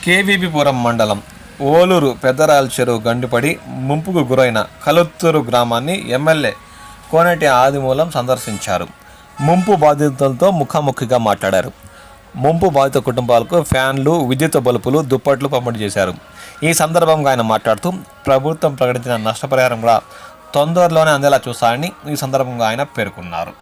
కేవీపీపురం మండలం ఓలూరు పెద్దరాయల చెరువు గండిపడి ముంపుకు గురైన కలుత్తూరు గ్రామాన్ని ఎమ్మెల్యే కోనేటి ఆదిమూలం సందర్శించారు. ముంపు బాధితులతో ముఖాముఖిగా మాట్లాడారు. ముంపు బాధిత కుటుంబాలకు ఫ్యాన్లు, విద్యుత్ బల్బులు, దుప్పట్లు పంపిణీ చేశారు. ఈ సందర్భంగా ఆయన మాట్లాడుతూ ప్రభుత్వం ప్రకటించిన నష్టపరిహారం కూడా తొందరలోనే అందేలా చూస్తారని ఈ సందర్భంగా ఆయన పేర్కొన్నారు.